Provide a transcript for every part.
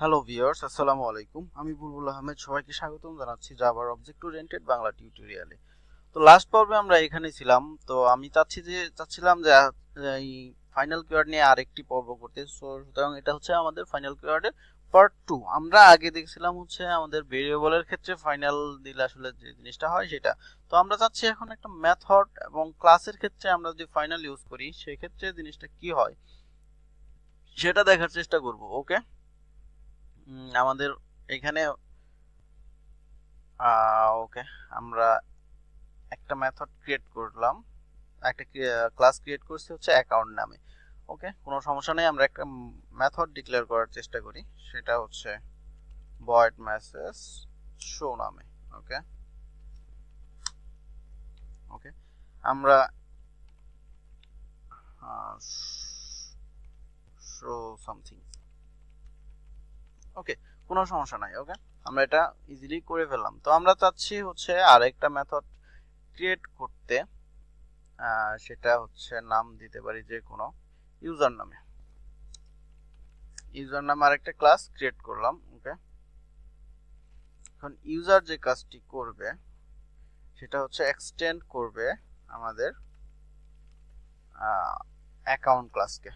Hello viewers, আসসালামু আলাইকুম। আমি বুলবুল আহমেদ, সবাইকে স্বাগতম জানাচ্ছি জাভার অবজেক্ট ওরিয়েন্টেড বাংলা টিউটোরিয়ালে। তো লাস্ট পর্বে আমরা এখানে ছিলাম। তো আমি চাচ্ছিলাম যে এই ফাইনাল কিওয়ার্ড নিয়ে আরেকটি পর্ব করতে। সুতরাং এটা হচ্ছে আমাদের ফাইনাল কিওয়ার্ডের পার্ট 2। আমরা আগে দেখছিলাম হচ্ছে আমাদের ভেরিয়েবলের ক্ষেত্রে ফাইনাল দিলে আসলে যে জিনিসটা হয় সেটা। তো আমরা চাচ্ছি এখন একটা মেথড এবং ক্লাসের ক্ষেত্রে আমরা যদি ফাইনাল ইউজ করি সেই ক্ষেত্রে জিনিসটা কি হয় সেটা দেখার চেষ্টা করব। ওকে, আমাদের এখানে ওকে, আমরা একটা মেথড ক্রিয়েট করলাম, একটা ক্লাস ক্রিয়েট করছি হচ্ছে অ্যাকাউন্ট নামে। ওকে, কোনো সমস্যা নেই। আমরা একটা মেথড ডিক্লেয়ার করার চেষ্টা করি, সেটা হচ্ছে ভয়েড মেসেজ শো নামে। ওকে ওকে আমরা শো সামথিং। ওকে, কোনো সমস্যা নাই। ওকে, আমরা এটা ইজিলি করে ফেললাম। তো আমরা চাচ্ছি হচ্ছে আরেকটা মেথড ক্রিয়েট করতে, সেটা হচ্ছে নাম দিতে পারি যে কোনো ইউজার নামে। ইউজার নামে আরেকটা ক্লাস ক্রিয়েট করলাম। ওকে, এখন ইউজার যে কাজটি করবে সেটা হচ্ছে এক্সটেন্ড করবে আমাদের অ্যাকাউন্ট ক্লাসকে।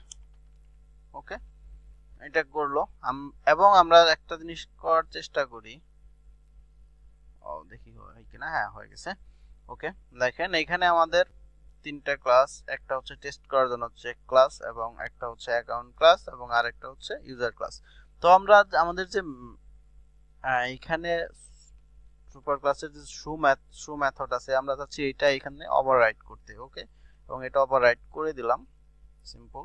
ওকে, এটা করলো। এবং আমরা একটা জিনিস করার চেষ্টা করি, দেখি হয় কিনা। হ্যাঁ, হয়ে গেছে। ওকে, দেখেন এখানে আমাদের তিনটা ক্লাস, একটা হচ্ছে টেস্ট করার জন্য হচ্ছে ক্লাস, এবং একটা হচ্ছে অ্যাকাউন্ট ক্লাস, এবং আরেকটা হচ্ছে ইউজার ক্লাস। তো আমরা আমাদের যে এখানে সুপার ক্লাসের যে শো মেথড আছে, আমরা চাচ্ছি এটা এখানে ওভাররাইট করতে। ওকে, এবং এটা ওভাররাইট করে দিলাম। সিম্পল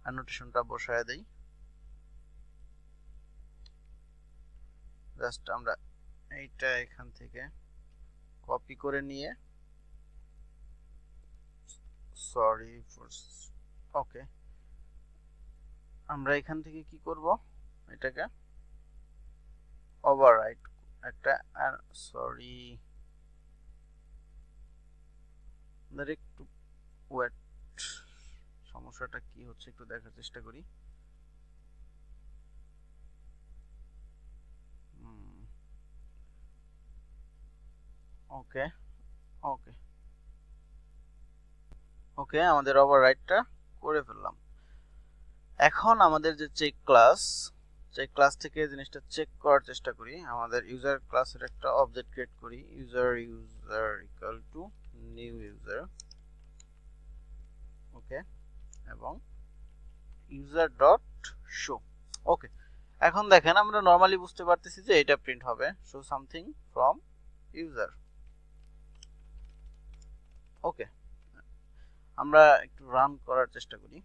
অ্যানোটেশনটা বসায় দেই। জাস্ট আমরা এইটা এখান থেকে কপি করে নিয়ে, সরি ফর, ওকে, আমরা এখান থেকে কি করব, এটাকে ওভাররাইট একটা, সরি, একটু ওয়েট, সমস্যাটা কি হচ্ছে একটু দেখার চেষ্টা করি। ওকে ওকে ওকে আমাদের ওভাররাইটটা করে ফেললাম। এখন আমাদের যে চেক ক্লাস থেকে জিনিসটা চেক করার চেষ্টা করি। আমাদের ইউজার ক্লাসের একটা অবজেক্ট ক্রিয়েট করি, user equal to new user. Okay, এবং ইউজার ডট শো। ওকে, এখন দেখেন আমরা নরমালি বুঝতে পারতেছি যে এটা প্রিন্ট হবে শো সামথিং ফ্রম ইউজার। ওকে, আমরা একটু রান করার চেষ্টা করি।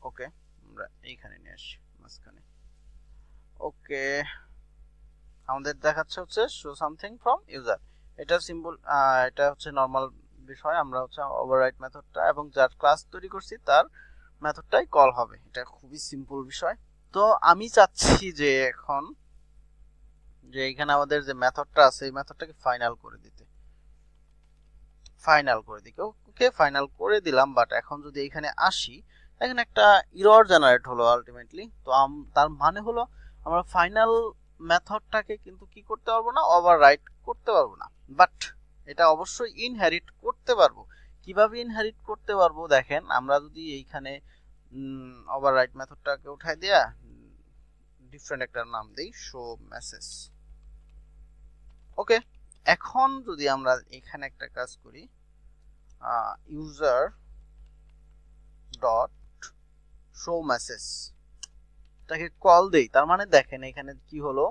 ওকে, আমরা এইখানে নিয়ে আসি মাঝখানে। ওকে, আমাদের দেখাচ্ছে হচ্ছে শো সামথিং ফ্রম ইউজার। এটা সিম্পল, এটা হচ্ছে নরমাল বিষয়। আমরা হচ্ছে ওভাররাইট মেথডটা এবং যার ক্লাস তৈরি করছি তার মেথডটাই কল হবে। এটা খুবই সিম্পল বিষয়। তো আমি চাচ্ছি যে এখন যে এখানে আমাদের যে মেথডটা আছে এই মেথডটাকে ফাইনাল করে দিতে। ওকে, ফাইনাল করে দিলাম। বাট এখন যদি এখানে আসি, এখানে একটা এরর জেনারেট হলো আলটিমেটলি। তো তার মানে হলো আমরা ফাইনাল মেথডটাকে কিন্তু কি করতে পারবো না, ওভাররাইট করতে পারবো না। বাট এটা অবশ্যই ইনহেরিট করতে পারবো। কিভাবে ইনহেরিট করতে পারবো দেখেন, আমরা যদি এইখানে ওভাররাইট মেথডটাকে উঠাই দেয়া ডিফারেন্ট একটা নাম দেই, শো মেসেজ। ওকে, এখন যদি আমরা এখানে একটা কাজ করি, ইউজার ডট শো মেসেজ টাকে কল দেই, তার মানে দেখেন এখানে কি হলো,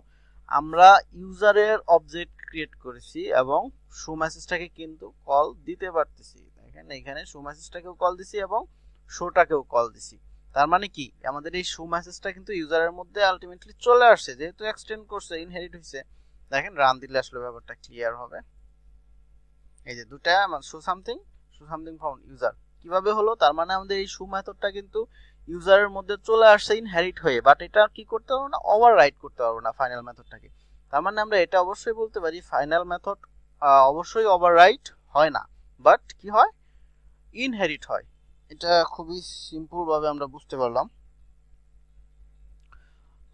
আমরা ইউজারের অবজেক্ট ক্রিয়েট করেছি এবং শো মেসেজটাকে কিন্তু কল দিতে পারতেছি। দেখেন এখানে শো মেসেজটাকেও কল দিছি এবং শোটাকেও কল দিছি। তার মানে কি, আমাদের এই শো মেসেজটা কিন্তু ইউজারের মধ্যে আলটিমেটলি চলে আসছে, যেহেতু এক্সটেন্ড করছে, ইনহেরিট হয়েছে। দেখেন রান দিলে আসলে ব্যাপারটা ক্লিয়ার হবে। এই যে দুটা শো সামথিং ফ্রম ইউজার কিভাবে হলো, তার মানে আমাদের এই শো মেথডটা কিন্তু ইউজারের মধ্যে চলে আসছে ইনহেরিট হয়ে। বাট এটা কি করতে পারবো না, ওভাররাইট করতে পারবো না ফাইনাল মেথডটাকে। তার মানে আমরা এটা অবশ্যই বলতে পারি ফাইনাল মেথড অবশ্যই ওভাররাইট হয় না, বাট কি হয়, ইনহেরিট হয়। এটা খুবই সিম্পল ভাবে আমরা বুঝতে পারলাম।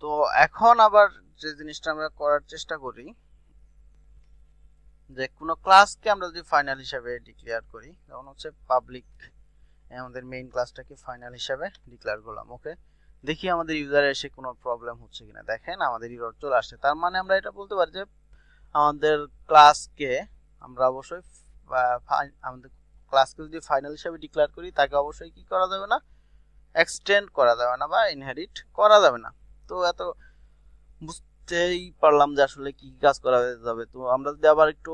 তো এখন আবার যে জিনিসটা আমরা করার চেষ্টা করি, যে কোনো ক্লাসকে আমরা যদি ফাইনাল হিসাবে ডিক্লেয়ার করি, যেমন হচ্ছে পাবলিক, আমাদের মেইন ক্লাসটাকে ফাইনাল হিসাবে ডিক্লেয়ার করলাম। ওকে, দেখি আমাদের ইউজারে এসে কোনো প্রবলেম হচ্ছে কিনা। দেখেন আমাদের এরর চলে আসছে। তার মানে আমরা এটা বলতে পারি যে আমাদের ক্লাসকে আমরা অবশ্যই আমাদের ক্লাসকে যদি ফাইনাল হিসাবে ডিক্লেয়ার করি, তাকে অবশ্যই কি করা যাবে না, এক্সটেন্ড করা যাবে না বা ইনহেরিট করা যাবে না। তো এত বুঝতেই পারলাম যে আসলে কি কাজ করা যাবে। তো আমরা যদি আবার একটু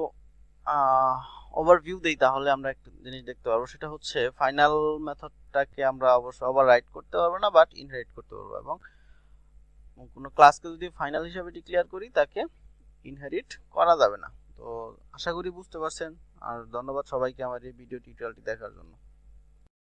ওভারভিউ দেই, তাহলে আমরা একটা জিনিস দেখতে পারবো, সেটা হচ্ছে ফাইনাল মেথডটাকে আমরা অবশ্যই ওভাররাইট করতে পারবো না, বাট ইনহেরিট করতে পারবো। এবং কোনো ক্লাসকে যদি ফাইনাল হিসাবে ডিক্লেয়ার করি, তাকে ইনহেরিট করা যাবে না। তো আশা করি বুঝতে পারছেন। আর ধন্যবাদ সবাইকে আমার এই ভিডিও টিউটোরিয়ালটি দেখার জন্য।